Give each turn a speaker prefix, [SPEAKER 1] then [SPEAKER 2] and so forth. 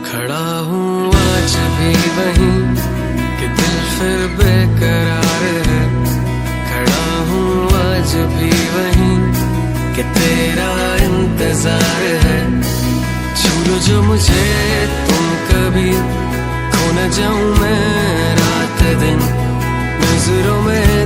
[SPEAKER 1] खड़ा हूँ आज भी वहीं कि दिल फिर बेकरार है। खड़ा हूँ आज भी वहीं कि तेरा इंतजार है। छू लो जो मुझे तुम कभी, खो न जाऊं मैं रात दिन नजरों में